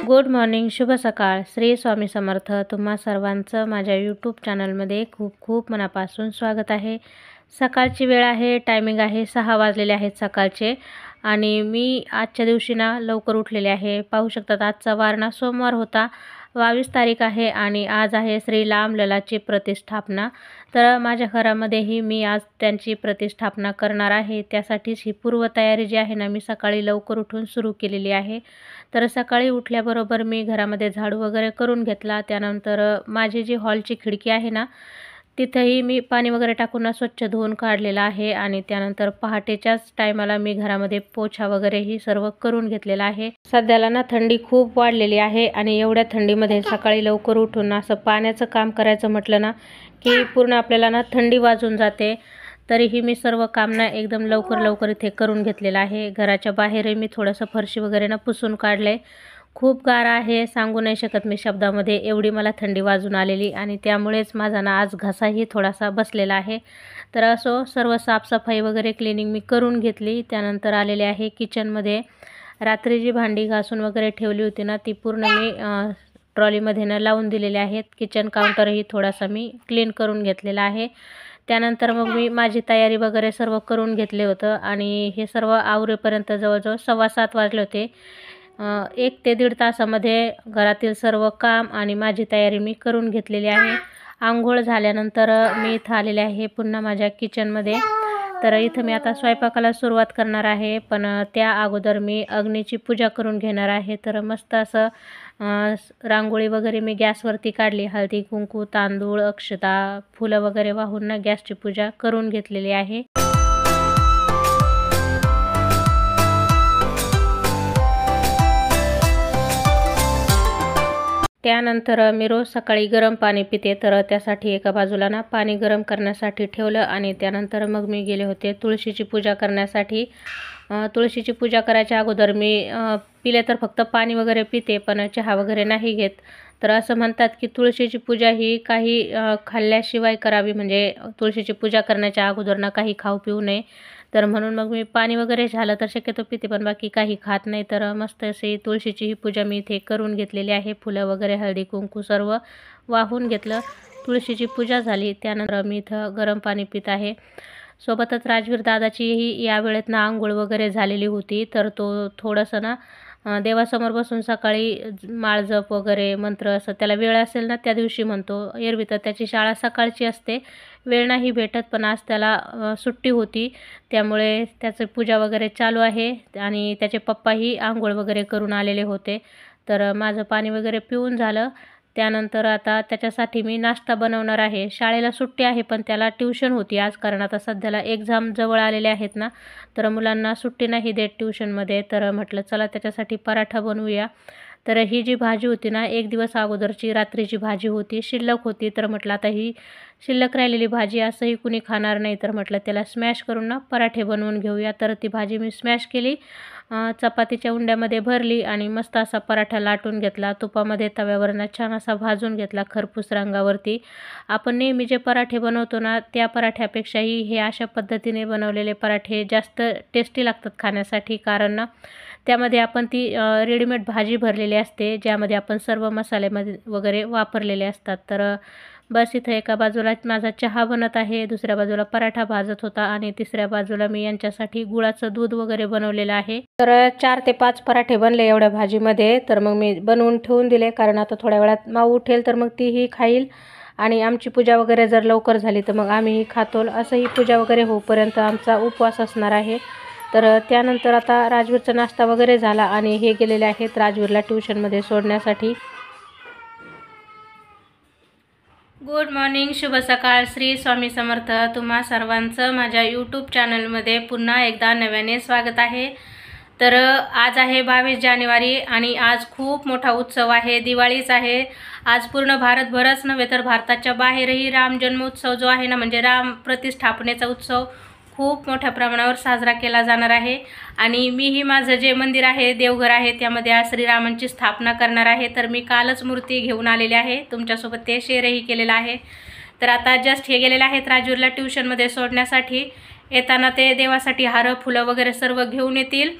Good morning, शुभ सकाळ. श्री स्वामी समर्थ. तुम्हा सर्वांचं माझ्या यूट्यूब चॅनलमध्ये खूप खूप मनापासून स्वागत आहे. सकाळची वेळ आहे, टायमिंग आहे 6 वाजलेले आहेत सकाळचे आणि मी आजच्या दिवशी ना लवकर उठलेले आहे. पाहू शकतात आजचा वार ना सोमवार होता, 22 तारीख आहे आणि आज आहे श्री लाम ललाची प्रतिष्ठापना. तर माझ्या घरामध्येही मी आज त्यांची प्रतिष्ठापना करणार आहे. त्यासाठीच ही पूर्वतयारी जी आहे ना मी सकाळी लवकर उठून सुरू केलेली आहे. तर सकाळी उठल्याबरोबर मी घरामध्ये झाडू वगैरे करून घेतला. त्यानंतर माझी जी हॉलची खिडकी आहे ना तिथंही मी पाणी वगैरे टाकून स्वच्छ धुवून काढलेलं आहे आणि त्यानंतर पहाटेच्याच टायमाला मी घरामध्ये पोछा वगैरेही सर्व करून घेतलेला आहे. सध्याला ना थंडी खूप वाढलेली आहे आणि एवढ्या थंडीमध्ये सकाळी लवकर उठून असं पाण्याचं काम करायचं म्हटलं ना की पूर्ण आपल्याला ना थंडी वाजून जाते. तरीही मी सर्व काम ना एकदम लवकर इथे करून घेतलेलं आहे. घराच्या बाहेरही मी थोडंसं फरशी वगैरे ना पुसून काढले. खूप गार आहे, सांगू नाही शकत मी शब्दामध्ये, एवढी मला थंडी वाजून आलेली आणि त्यामुळेच माझा ना आज घसाही थोडासा बसलेला आहे. तर असो सर्व साफसफाई वगैरे क्लिनिंग मी करून घेतली. त्यानंतर आलेले आहे किचनमध्ये. रात्री जी भांडी घासून वगैरे ठेवली होती ना ती पूर्ण मी ट्रॉलीमध्ये ना लावून दिलेले आहेत. किचन काउंटरही थोडासा मी क्लीन करून घेतलेला आहे. त्यानंतर मग मी माझी तयारी वगैरे सर्व करून घेतले होतं आणि हे सर्व आवरेपर्यंत जवळजवळ 7:15 वाजले होते. 1 ते 1.5 तासामध्ये घरातील सर्व काम आणि माझी तयारी मी करून घेतलेली आहे. आंघोळ झाल्यानंतर मी इथं आलेले आहे पुन्हा माझ्या किचनमध्ये. तर इथं मी आता स्वयंपाकाला सुरुवात करणार आहे, पण त्या अगोदर मी अग्नीची पूजा करून घेणार आहे. तर मस्त असं रांगोळी वगैरे मी गॅसवरती काढली. हळदी कुंकू, तांदूळ, अक्षता, फुलं वगैरे वाहून ना गॅसची पूजा करून घेतलेली आहे. त्यानंतर मी रोज सकाळी गरम पाणी पिते. तर त्यासाठी एका बाजूला ना पाणी गरम करण्यासाठी ठेवलं आणि त्यानंतर मग मी गेले होते तुळशीची पूजा करण्यासाठी. तुळशीची पूजा करायच्या अगोदर मी पिले तर फक्त पाणी वगैरे पिते, पण चहा वगैरे नाही घेत. तर असं म्हणतात की तुळशीची पूजा ही काही खाल्ल्याशिवाय करावी, म्हणजे तुळशीची पूजा करण्याच्या अगोदर ना काही खाऊ पिऊ नये. तर म्हणून मग मी पाणी वगैरे झालं तर शक्यतो पिते, पण बाकी काही खात नाही. तर मस्त अशी तुळशीची ही पूजा मी इथे करून घेतलेली आहे. फुलं वगैरे, हळदी कुंकू सर्व वाहून घेतलं. तुळशीची पूजा झाली. त्यानंतर मी इथं गरम पाणी पित आहे. सोबतच राजवीर दादाचीही या वेळेत ना आंघोळ वगैरे झालेली होती. तर तो थोडंसं ना देवासमोर बसून सकाळी माळजप वगैरे मंत्र असं त्याला वेळ असेल ना त्या दिवशी म्हणतो. एरवी तर त्याची शाळा सकाळची असते, वेळ नाही भेटत, पण आज त्याला सुट्टी होती त्यामुळे त्याचं पूजा वगैरे चालू आहे आणि त्याचे पप्पाही आंघोळ वगैरे करून आलेले होते. तर माझं पाणी वगैरे पिऊन झालं. त्यानंतर आता त्याच्यासाठी मी नाश्ता बनवणार आहे. शाळेला सुट्टी आहे पण त्याला ट्यूशन होती आज, कारण आता सध्याला एक्झाम जवळ आलेले आहेत ना, तर मुलांना सुट्टी नाही देत ट्यूशनमध्ये. तर म्हटलं चला त्याच्यासाठी पराठा बनवूया. तर ही जी भाजी होती ना 1 दिवस अगोदरची रात्रीची भाजी होती, शिल्लक होती. तर म्हटलं आता ही शिल्लक राहिलेली भाजी असंही कुणी खाणार नाही, तर म्हटलं त्याला स्मॅश करून ना पराठे बनवून घेऊया. तर ती भाजी मी स्मॅश केली, चपातीच्या उंड्यामध्ये भरली आणि मस्त असा पराठा लाटून घेतला. तुपामध्ये तव्यावरनं छान असा भाजून घेतला खरपूस रंगावरती. आपण नेहमी जे पराठे बनवतो ना त्या पराठ्यापेक्षाही हे अशा पद्धतीने बनवलेले पराठे जास्त टेस्टी लागतात खाण्यासाठी, कारण ना त्यामध्ये आपण ती रेडीमेड भाजी भरलेली असते ज्यामध्ये आपण सर्व मसाल्यामध्ये वगैरे वापरलेले असतात. तर बस इथं एका बाजूला माझा चहा बनत आहे, दुसऱ्या बाजूला पराठा भाजत होता आणि तिसऱ्या बाजूला मी यांच्यासाठी गुळाचं दूध वगैरे बनवलेलं आहे. तर 4 ते 5 पराठे बनले एवढ्या भाजीमध्ये. तर मग मी बनवून ठेवून दिले, कारण आता थोड्या वेळात माऊ उठेल तर मग तीही खाईल आणि आमची पूजा वगैरे जर लवकर झाली तर मग आम्हीही खातो. असं ही पूजा वगैरे होईपर्यंत आमचा उपवास असणार आहे. तर त्यानंतर आता राजवीरचा नाश्ता वगैरे झाला आणि हे गेलेले आहेत राजवीरला ट्यूशनमध्ये सोडण्यासाठी. गुड मॉर्निंग, शुभ सकाळ, श्री स्वामी समर्थ. तुम्हा सर्वांचं माझ्या यूट्यूब चॅनलमध्ये पुन्हा एकदा नव्याने स्वागत आहे. तर आज आहे 22 जानेवारी आणि आज खूप मोठा उत्सव आहे, दिवाळीच आहे। आज पूर्ण भारतभरच नव्हे तर भारताच्या बाहेरही राम जन्मोत्सव जो आहे ना, म्हणजे राम प्रतिष्ठापनेचा उत्सव खूप मोठ्या प्रमाणावर साजरा केला जाणार आहे। आणि मीही माझं जे मंदिर आहे, देवघर आहे, त्यामध्ये आज श्रीरामांची स्थापना करणार आहे। तर मी कालच मूर्ती घेऊन आलेली आहे, तुमच्यासोबत ते शेअरही केलेलं आहे। तर आता जस्ट हे गेलेले आहेत राजूरला ट्यूशनमध्ये सोडण्यासाठी। येताना ते देवासाठी हार फुलं वगैरे सर्व घेऊन येतील।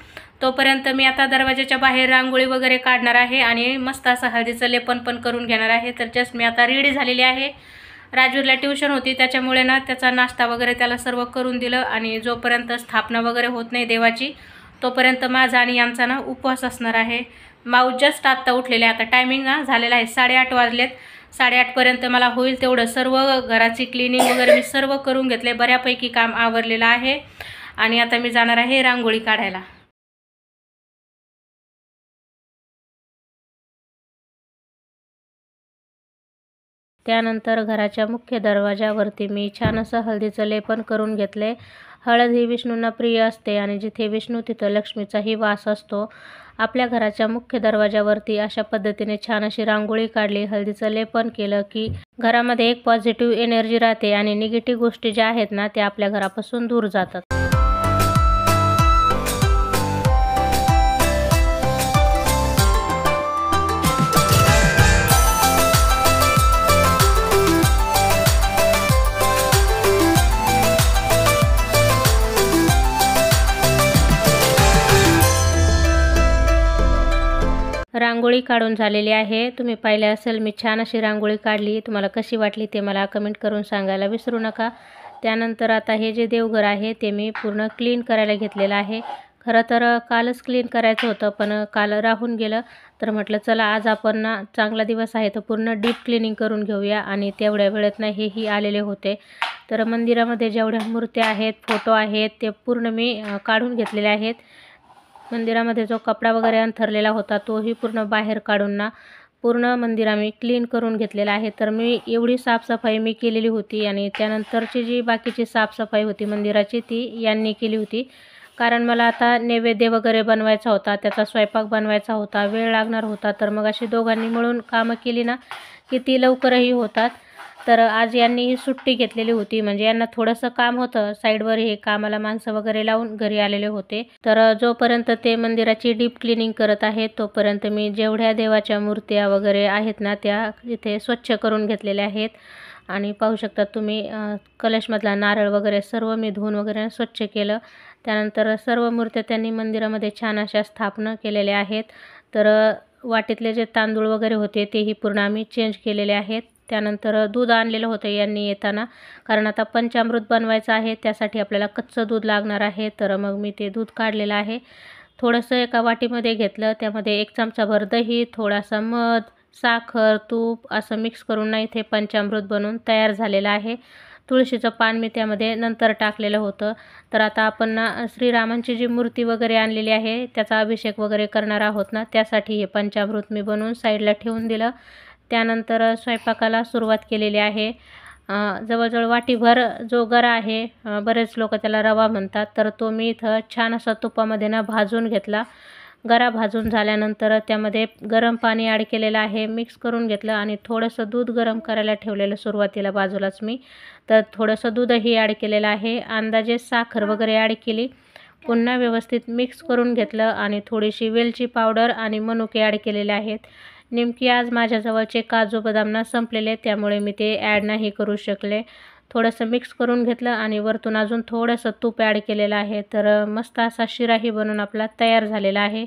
तोपर्यंत मी आता दरवाजाच्या बाहेर रांगोळी वगैरे काढणार आहे आणि मस्त असं हळदीचं लेपन पण करून घेणार आहे। तर जस्ट मी आता रेडी झालेली आहे। राजूरला ट्यूशन होती त्याच्यामुळे ना त्याचा नाश्ता वगैरे त्याला सर्व करून दिलं आणि जोपर्यंत स्थापना वगैरे होत नाही देवाची तोपर्यंत माझा आणि यांचा ना उपवास असणार आहे। माऊ जस्ट आत्ता उठलेले, आता टायमिंग झालेला आहे 8:30 वाजलेत। 8:30 पर्यंत मला होईल तेवढं सर्व घराची क्लिनिंग वगैरे मी सर्व करून घेतले, बऱ्यापैकी काम आवरलेलं आहे आणि आता मी जाणार आहे रांगोळी काढायला। त्यानंतर घराच्या मुख्य दरवाजावरती मी छान असं हळदीचं लेपन करून घेतले। हळद ही विष्णूंना प्रिय असते आणि जिथे विष्णू तिथं लक्ष्मीचाही वास असतो। आपल्या घराच्या मुख्य दरवाजावरती अशा पद्धतीने छान अशी रांगोळी काढली, हळदीचं लेपन केलं की घरामध्ये एक पॉझिटिव्ह एनर्जी राहते आणि निगेटिव्ह गोष्टी ज्या आहेत ना त्या आपल्या घरापासून दूर जातात। रांगोळी काढून झालेली आहे, तुम्ही पाहिले असेल मी छान अशी रांगोळी काढली। तुम्हाला कशी वाटली ते मला कमेंट करून सांगायला विसरू नका। त्यानंतर आता हे जे देवघर आहे ते मी पूर्ण क्लीन करायला घेतलेलं आहे। खरं तर कालच क्लीन करायचं होतं पण काल राहून गेलं, तर म्हटलं चला आज आपण ना चांगला दिवस आहे तर पूर्ण डीप क्लिनिंग करून घेऊया आणि तेवढ्या वेळेत ना हेही आलेले होते। तर मंदिरामध्ये जेवढ्या मूर्त्या आहेत, फोटो आहेत ते पूर्ण मी काढून घेतलेले आहेत। मंदिरामध्ये जो कपडा वगैरे अंथरलेला होता तोही पूर्ण बाहेर काढून ना पूर्ण मंदिर आम्ही क्लीन करून घेतलेलं आहे। तर मी एवढी साफसफाई मी केलेली होती आणि त्यानंतरची जी बाकीची साफसफाई होती मंदिराची ती यांनी केली होती, कारण मला आता नैवेद्य वगैरे बनवायचा होता, त्याचा स्वयंपाक बनवायचा होता, वेळ लागणार होता। तर मग अशी दोघांनी मिळून कामं केली ना की ती लवकरही होतात। तर आज यांनी ही सुट्टी घेतलेली होती, म्हणजे यांना थोडंसं काम होतं साईडवर, हे कामाला माणसं वगैरे लावून घरी आलेले होते। तर जोपर्यंत ते मंदिराची डीप क्लिनिंग करत आहेत तोपर्यंत मी जेवढ्या देवाच्या मूर्त्या वगैरे आहेत ना त्या इथे स्वच्छ करून घेतलेल्या आहेत। आणि पाहू शकता तुम्ही कलशमधला नारळ वगैरे सर्व मी धुवून वगैरे स्वच्छ केलं। त्यानंतर सर्व मूर्त्या त्यांनी मंदिरामध्ये छान अशा स्थापना केलेल्या आहेत। तर वाटीतले जे तांदूळ वगैरे होते तेही पूर्ण आम्ही चेंज केलेले आहेत। त्यानंतर दूध आणलेलं होतं यांनी येताना, कारण आता पंचामृत बनवायचं आहे त्यासाठी आपल्याला कच्चं दूध लागणार आहे। तर मग मी ते दूध काढलेलं आहे, थोडंसं एका वाटीमध्ये घेतलं, त्यामध्ये 1 चमचाभर दही, थोडासा मध, साखर, तूप असं मिक्स करून ना इथे पंचामृत बनवून तयार झालेलं आहे। तुळशीचं पान मी त्यामध्ये नंतर टाकलेलं होतं। तर आता आपण ना श्रीरामांची जी मूर्ती वगैरे आणलेली आहे त्याचा अभिषेक वगैरे करणार आहोत ना, त्यासाठी हे पंचामृत मी बनवून साईडला ठेवून दिलं। त्यानंतर स्वयंपाकाला सुरुवात केलेली आहे। जवळजवळ वाटीभर जो गरा आहे, बरेच लोक त्याला रवा म्हणतात, तर तो मी इथं छान असा तुपामध्ये ना भाजून घेतला। गरा भाजून झाल्यानंतर त्यामध्ये गरम पाणी ॲड केलेलं आहे, मिक्स करून घेतलं आणि थोडंसं दूध गरम करायला ठेवलेलं सुरुवातीला बाजूलाच मी, तर थोडंसं दूधही ॲड केलेलं आहे, अंदाजे साखर वगैरे ॲड केली, पुन्हा व्यवस्थित मिक्स करून घेतलं आणि थोडीशी वेलची पावडर आणि मनुके ॲड केलेले आहेत। नेमकी आज माझ्याजवळचे काजू बदाम संपलेले त्यामुळे मी ते ॲड नाही करू शकले। थोडंसं मिक्स करून घेतलं आणि वरतून अजून थोडंसं तूप ॲड केलेलं आहे। तर मस्त असा शिराही बनून आपला तयार झालेला आहे।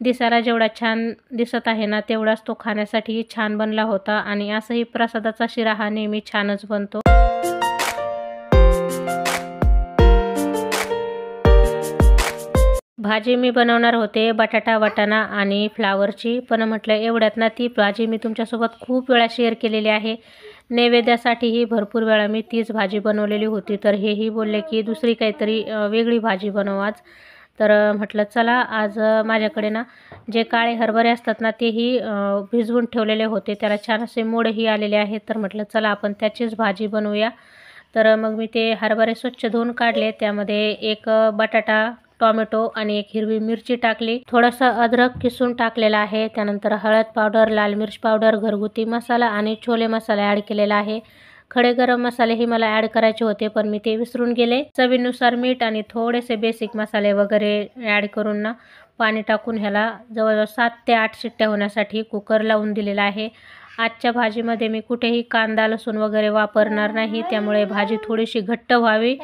दिसायला जेवढा छान दिसत आहे ना तेवढाच तो खाण्यासाठीही छान बनला होता आणि असंही प्रसादाचा शिरा हा नेहमी छानच बनतो। भाजी मी बनवणार होते बटाटा, वाटाणा आणि फ्लावरची, पण म्हटलं एवढ्यात ना ती भाजी मी तुमच्यासोबत खूप वेळा शेअर केलेली आहे। नैवेद्यासाठीही भरपूर वेळा मी तीच भाजी बनवलेली होती। तर हेही बोलले की दुसरी काहीतरी वेगळी भाजी बनव आज। तर म्हटलं चला आज माझ्याकडे ना जे काळे हरभरे असतात ना तेही भिजवून ठेवलेले होते, त्याला छान असे मोडही आलेले आहेत। तर म्हटलं चला आपण त्याचीच भाजी बनवूया। तर मग मी ते हरभरे स्वच्छ धुवून काढले, त्यामध्ये एक बटाटा टोमॅटो आणि एक हिरवी मिरची टाकली, थोडंसं अद्रक किसून टाकलेला आहे, त्यानंतर हळद पावडर, लाल मिर्च पावडर, घरगुती मसाला आणि छोले मसाला ॲड केलेला आहे। खडे गरम मसाले ही मला ॲड करायचे होते पण मी ते विसरून गेले। चवीनुसार मीठ आणि थोडेसे बेसिक मसाले वगैरे ॲड करून ना पाणी टाकून ह्याला जवळजवळ 7 ते 8 शिट्ट्या होण्यासाठी कुकर लावून दिलेला आहे। आजच्या भाजीमध्ये मी कुठेही कांदा लसूण वगैरे वापरणार नाही, त्यामुळे भाजी थोडीशी घट्ट व्हावी।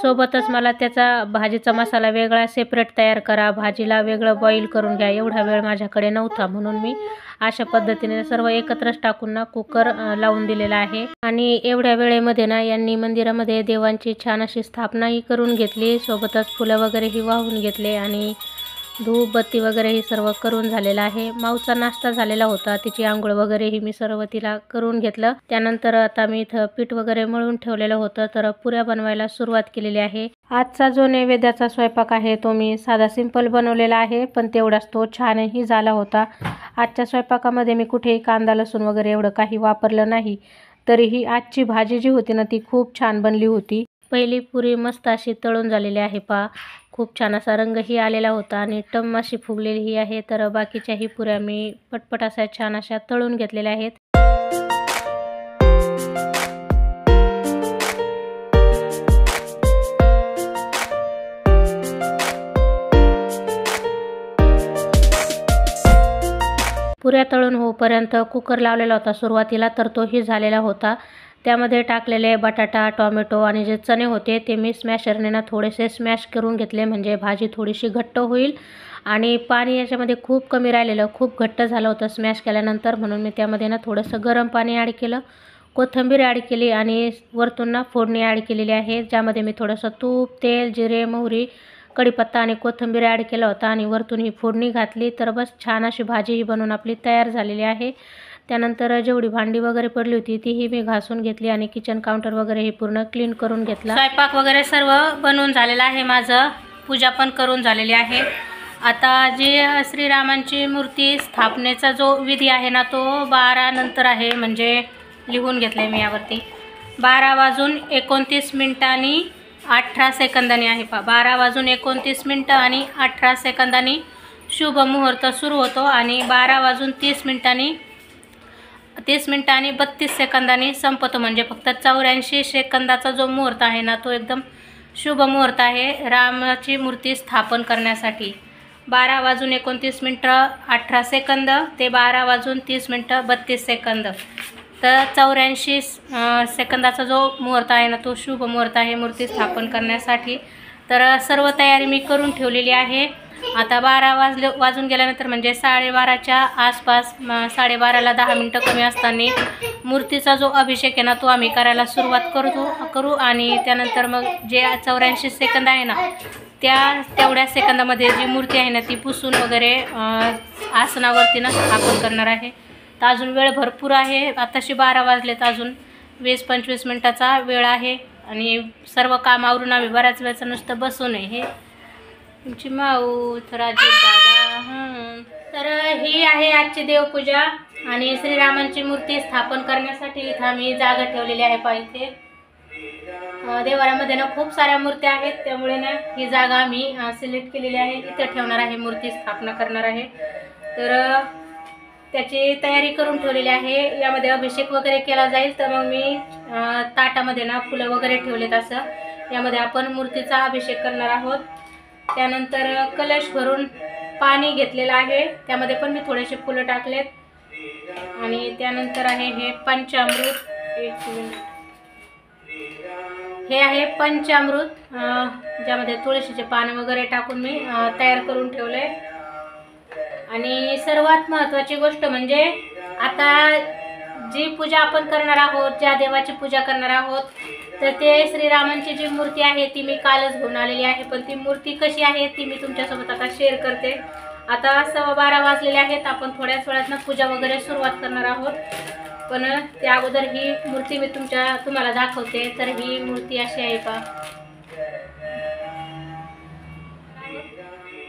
सोबतच मला त्याचा भाजीचा मसाला वेगळा सेपरेट तयार करा, भाजीला वेगळं बॉईल करून घ्या, एवढा वेळ माझ्याकडे नव्हता, म्हणून मी अशा पद्धतीने सर्व एकत्रच टाकून ना कुकर लावून दिलेला आहे। आणि एवढ्या वेळेमध्ये ना यांनी मंदिरामध्ये देवांची छान अशी स्थापनाही करून घेतली, सोबतच फुलं वगैरेही वाहून घेतले आणि धूप बत्ती वगैरे ही सर्व करून झालेला आहे। माऊचा नाश्ता झालेला होता, तिची आंघोळ वगैरे ही मी सर्व तिला करून घेतलं। त्यानंतर आता मी इथं पीठ वगैरे मळून ठेवलेलं होतं, तर पुऱ्या बनवायला सुरुवात केलेली आहे। आजचा जो नैवेद्याचा स्वयंपाक आहे तो मी साधा सिंपल बनवलेला आहे, पण तेवढाच तो छानही झाला होता। आजच्या स्वयंपाकामध्ये मी कुठेही कांदा लसूण वगैरे एवढं काही वापरलं नाही, तरीही आजची भाजी जी होती ना ती खूप छान बनली होती। पहिली पुरी मस्त अशी तळून झालेली आहे पहा, खूप छान असा रंगही आलेला होता आणि टम अशी फुगलेली आहे। तर बाकीच्याही पुऱ्या मी पटपट अशा छान अशा तळून घेतलेल्या आहेत। पुऱ्या तळून होईपर्यंत कुकर लावलेला होता सुरुवातीला, तर तोही झालेला होता। त्यामध्ये टाकलेले बटाटा टोमॅटो आणि जे चणे होते ते मी स्मॅशरने ना थोडेसे स्मॅश करून घेतले, म्हणजे भाजी थोडीशी घट्ट होईल। आणि पाणी याच्यामध्ये खूप कमी राहिलेलं, खूप घट्ट झालं होतं स्मॅश केल्यानंतर, म्हणून मी त्यामध्ये ना थोडंसं गरम पाणी ॲड केलं, कोथिंबीर ॲड केली आणि वरतून ना फोडणी ॲड केलेली आहे, ज्यामध्ये मी थोडंसं तूप तेल जिरे मोहरी कढीपत्ता आणि कोथिंबीर ॲड केला होता आणि वरतून ही फोडणी घातली। तर बस छान अशी भाजी ही बनवून आपली तयार झालेली आहे। त्यानंतर जेवढी भांडी वगैरे पडली होती तीही मी घासून घेतली आणि किचन काउंटर वगैरे हे पूर्ण क्लीन करून घेतला। स्वयंपाक वगैरे सर्व बनवून झालेला आहे माझं, पूजा पण करून झालेली आहे। आता जी श्रीरामांची मूर्ती स्थापनेचा जो विधी आहे ना तो 12 नंतर आहे, म्हणजे लिहून घेतले मी यावरती 12:29 आणि 18 सेकंदांनी आहे पहा, 12:29 आणि 18 सेकंदांनी शुभ मुहूर्त सुरू होतो आणि 12:30 आणि 32 सेकंदांनी संपतो, म्हणजे फक्त 84 सेकंदाचा जो मुहूर्त आहे ना तो एकदम शुभ मुहूर्त आहे रामाची मूर्ती स्थापन करण्यासाठी। 12:29 18 सेकंद ते 12:30 32 सेकंद, तर 84 सेकंदाचा जो मुहूर्त आहे ना तो शुभ मुहूर्त आहे मूर्ती स्थापन करण्यासाठी। तर सर्व तयारी मी करून ठेवलेली आहे। आता 12 वाजून गेल्यानंतर म्हणजे 12:30च्या आसपास, 12:30ला 10 मिनटं कमी असताना मूर्तीचा जो अभिषेक आहे ना तो आम्ही करायला सुरुवात करू आणि त्यानंतर मग जे 84 सेकंद आहे ना तेवढ्या सेकंदामध्ये जी मूर्ती आहे ना ती पुसून वगैरे आसनावरती ना स्थापन करणार आहे। तर अजून वेळ भरपूर आहे, आताशी 12 वाजलेत, अजून 20-25 मिनटाचा वेळ आहे आणि सर्व काम आवरून आम्ही बऱ्याच वेळचं नुसतं बसू नये। हे तुमची माऊ राजीव दादा। तर ही आहे आजची देवपूजा आणि श्रीरामांची मूर्ती स्थापन करण्यासाठी इथं आम्ही जागा ठेवलेली आहे पाहिजे। देवाऱ्यामध्ये ना खूप साऱ्या मूर्त्या आहेत, त्यामुळे ना ही जागा आम्ही सिलेक्ट केलेली आहे, इथे ठेवणार आहे, मूर्ती स्थापना करणार आहे। तर त्याची तयारी करून ठेवलेली आहे। यामध्ये अभिषेक वगैरे केला जाईल, तर मग मी ताटामध्ये ना फुलं वगैरे ठेवलेत, असं यामध्ये आपण मूर्तीचा अभिषेक करणार आहोत। त्यानंतर कलश भरून पाणी घेतलेलं आहे, त्यामध्ये पण मी थोडेसे फुलं टाकलेत आणि त्यानंतर आहे हे पंचामृत, हे आहे पंचामृत, ज्यामध्ये तुळशीचे पान वगैरे टाकून मी तयार करून ठेवले। आणि सर्वात महत्त्वाची गोष्ट म्हणजे आता जी पूजा आपण करणार आहोत, ज्या देवाची पूजा करणार आहोत, तर ते श्रीरामांची जी मूर्ती आहे ती मी कालच घेऊन आलेली आहे, पण ती मूर्ती कशी आहे ती मी तुमच्यासोबत आता शेअर करते। आता 12:15 वाजलेले आहेत, आपण थोड्याच वेळात पूजा वगैरे सुरुवात करणार आहोत, पण त्या अगोदर ही मूर्ती मी तुम्हाला दाखवते। तर ही मूर्ती अशी आहे पहा,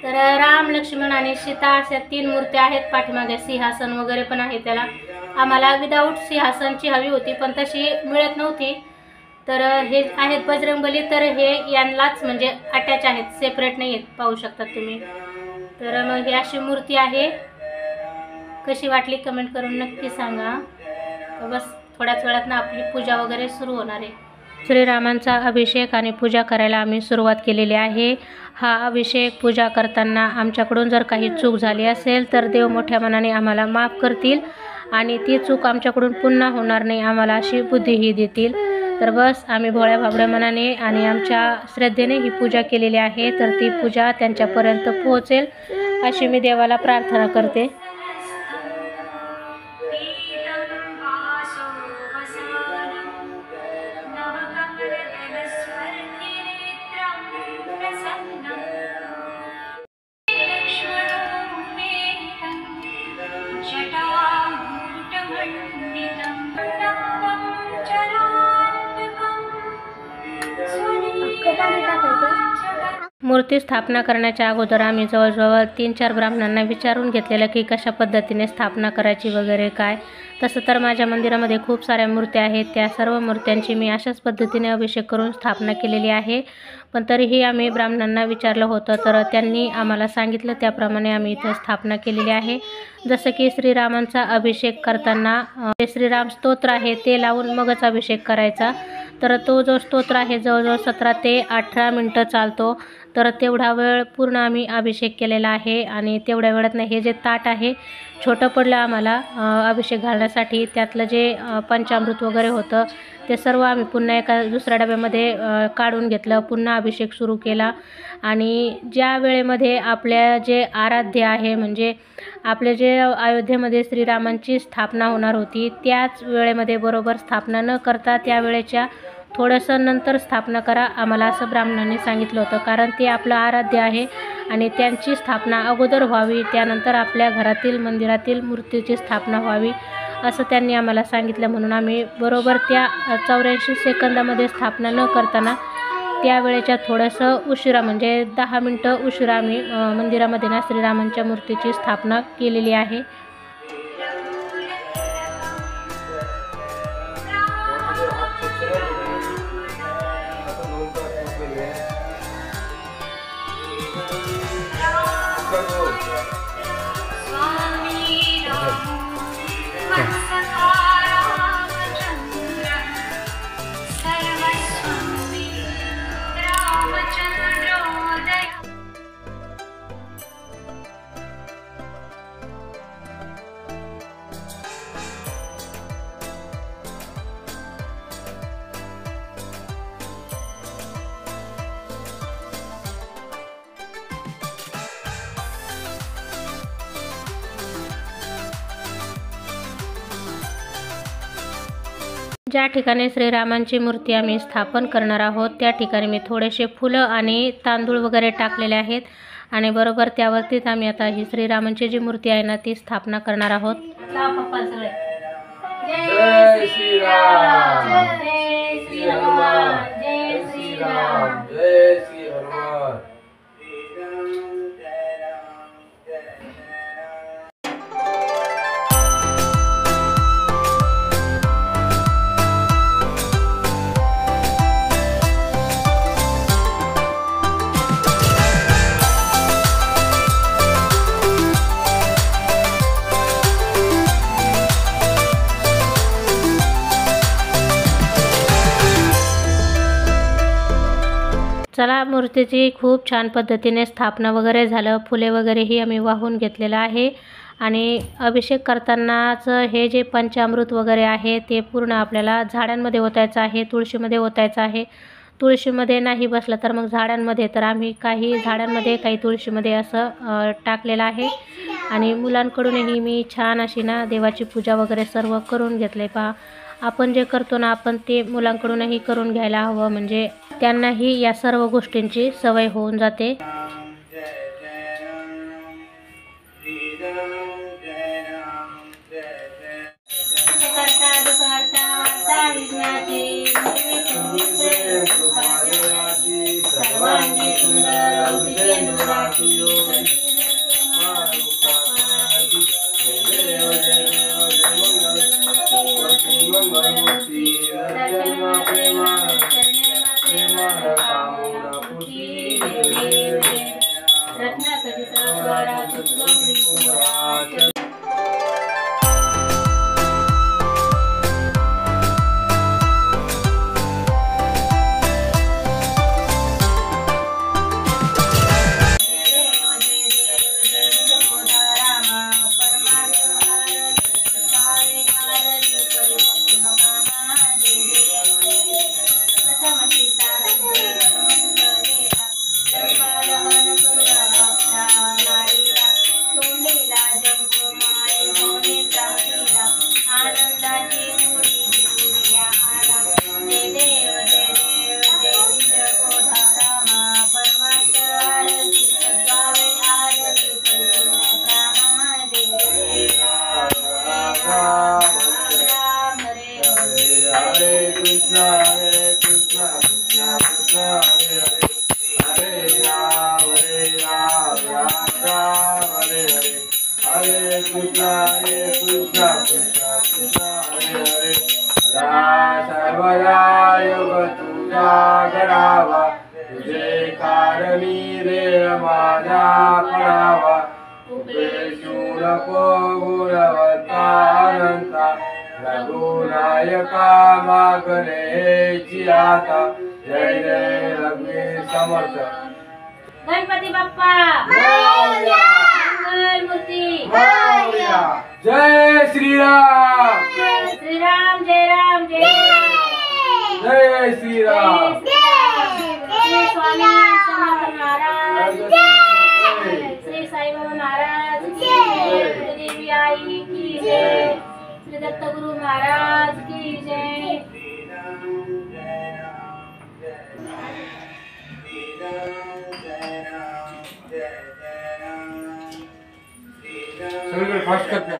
तर राम लक्ष्मण आणि सीता अशा 3 मूर्त्या आहेत, पाठीमागे सिंहासन वगैरे पण आहे। त्याला आम्हाला विदाऊट सिंहासनची हवी होती पण तशी मिळत नव्हती, तर हे आहेत बजरंगबली, तर हे यांनाच म्हणजे अटॅच आहेत, सेपरेट नाही आहेत, पाहू शकता तुम्ही. तर मग ही अशी मूर्ती आहे. कशी वाटली कमेंट करून नक्की सांगा. तर बस थोड्याच वेळात ना आपली पूजा वगैरे सुरू होणार आहे. श्रीरामांचा अभिषेक आणि पूजा करायला आम्ही सुरुवात केलेली आहे. हा अभिषेक पूजा करताना आमच्याकडून जर काही चूक झाली असेल तर देव मोठ्या मनाने आम्हाला माफ करतील आणि ती चूक आमच्याकडून पुन्हा होणार नाही, आम्हाला अशी बुद्धीही देतील. तर बस आम्ही भोळ्या भाबड्या मनाने आणि आमच्या श्रद्धेने ही पूजा केलेली आहे. तर ती पूजा त्यांच्यापर्यंत पोहोचेल अशी मी देवाला प्रार्थना करते. मूर्ती स्थापना करण्याच्या अगोदर आम्ही जवळजवळ 3-4 ब्राह्मणांना विचारून घेतलेलं की कशा पद्धतीने स्थापना करायची वगैरे काय. तसं तर माझ्या मंदिरामध्ये खूप साऱ्या मूर्त्या आहेत, त्या सर्व मूर्त्यांची मी अशाच पद्धतीने अभिषेक करून स्थापना केलेली आहे. पण तरीही आम्ही ब्राह्मणांना विचारलं होतं, तर त्यांनी आम्हाला सांगितलं त्याप्रमाणे आम्ही इथं स्थापना केलेली आहे. जसं की श्रीरामांचा अभिषेक करताना जे श्रीराम स्तोत्र आहे ते लावून मगच अभिषेक करायचा. तर तो जो स्तोत्र आहे जवळजवळ 17 ते 18 मिनटं चालतो. तर तेवढा वेळ पूर्ण आम्ही अभिषेक केलेला आहे आणि तेवढ्या वेळात नाही हे जे ताट आहे छोटं पडलं आम्हाला अभिषेक घालण्यासाठी, त्यातलं जे पंचामृत वगैरे होतं ते सर्व आम्ही पुन्हा एका दुसऱ्या डब्यामध्ये काढून घेतलं, पुन्हा अभिषेक सुरू केला. आणि ज्या वेळेमध्ये आपल्या जे आराध्य आहे म्हणजे आपले जे अयोध्येमध्ये श्रीरामांची स्थापना होणार होती त्याच वेळेमध्ये बरोबर स्थापना न करता त्या वेळेच्या थोडंसं नंतर स्थापना करा आम्हाला असं ब्राह्मणांनी सांगितलं होतं. कारण ते आपलं आराध्य आहे आणि त्यांची स्थापना अगोदर व्हावी, त्यानंतर आपल्या घरातील मंदिरातील मूर्तीची स्थापना व्हावी असं त्यांनी आम्हाला सांगितलं. म्हणून आम्ही बरोबर त्या 84 सेकंदामध्ये स्थापना न करताना त्यावेळेच्या थोडंसं उशिरा म्हणजे 10 मिनटं उशिरा आम्ही मंदिरामध्ये ना श्रीरामांच्या मूर्तीची स्थापना केलेली आहे. ज्या ठिकाणी श्रीरामांची मूर्ती आम्ही स्थापन करणार आहोत त्या ठिकाणी मी थोडेसे फुलं आणि तांदूळ वगैरे टाकलेले आहेत आणि बरोबर त्यावरतीच आम्ही आता ही श्रीरामांची जी मूर्ती आहे ना ती स्थापना करणार आहोत. जय श्रीराम, जय श्री हनुमान, जय श्रीराम, जय श्री हनुमान. चला, मूर्तीची खूप छान पद्धतीने स्थापना वगैरे झालं, फुले वगैरेही आम्ही वाहून घेतलेलं आहे आणि अभिषेक करतानाचं हे जे पंचामृत वगैरे आहे ते पूर्ण आपल्याला झाडांमध्ये ओतायचं आहे, तुळशीमध्ये ओतायचं आहे. तुळशीमध्ये नाही बसलं तर मग झाडांमध्ये, तर आम्ही काही झाडांमध्ये काही तुळशीमध्ये असं टाकलेलं आहे. आणि मुलांकडूनही मी छान अशी ना देवाची पूजा वगैरे सर्व करून घेतले. पहा, आपण जे करतो ना आपण ते मुलांकडूनही करून घ्यायला हवं, म्हणजे त्यांनाही या सर्व गोष्टींची सवय होऊन जाते. हरे कृष्णा कृष्णा कृष्णा हरे हरे हरे राम राम राम हरे हरे हरे कृष्णा कृष्णा कृष्णा हरे हरे सदा सर्वदा योग तुझा करावा तुझे कारणी रे माझा पडावा उपेक्षू नको गुणवतानंता रघुनायका मागण्याची आता जय जय लक्ष्मी समर्थ गणपती बाप्पा मंगलमूर्ती जय श्रीराम जय श्रीराम जय राम जय जय श्रीराम श्री स्वामी समर्थ महाराज श्री साईबाबा महाराज की जय देवी आई की जय श्री दत्तगुरु महाराज की जय सगळीकडे फास्ट करते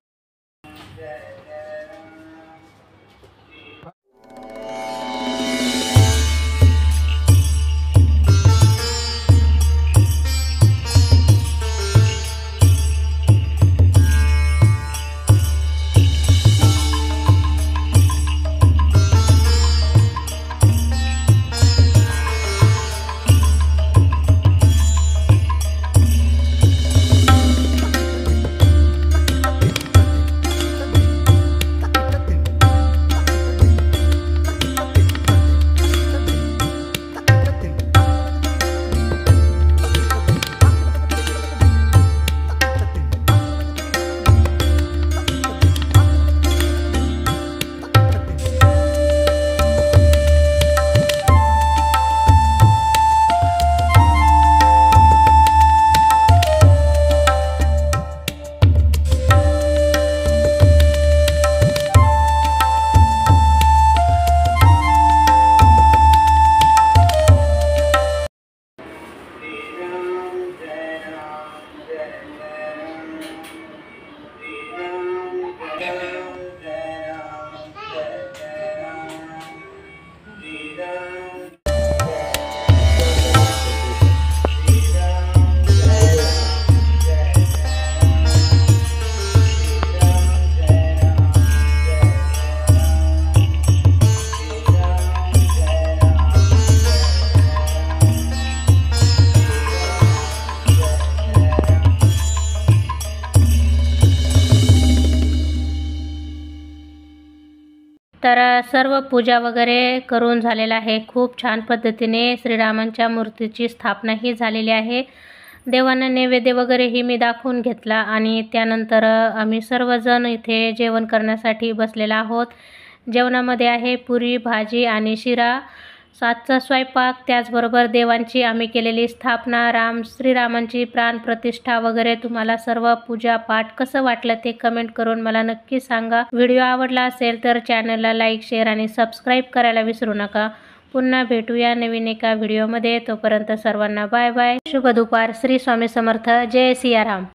तर सर्व पूजा वगैरे करून झालेला आहे। खूप छान पद्धतीने श्रीरामांच्या मूर्तीची स्थापनाही झालेली आहे। देवांना नैवेद्य वगैरेही मी दाखवून घेतला आणि त्यानंतर आम्ही सर्वजण इथे जेवण करण्यासाठी बसलेला आहोत। जेवणामध्ये आहे पुरी भाजी आणि शिरा, सातचा स्वयंपाक, त्याचबरोबर देवांची आम्ही केलेली स्थापना, श्रीरामांची प्राणप्रतिष्ठा वगैरे। तुम्हाला सर्व पूजा पाठ कसं वाटलं ते कमेंट करून मला नक्की सांगा। व्हिडिओ आवडला असेल तर चॅनलला लाईक, शेअर आणि सबस्क्राईब करायला विसरू नका। पुन्हा भेटूया नवीन एका व्हिडिओमध्ये। तोपर्यंत सर्वांना बाय बाय, शुभ दुपार, श्री स्वामी समर्थ, जय सियाराम।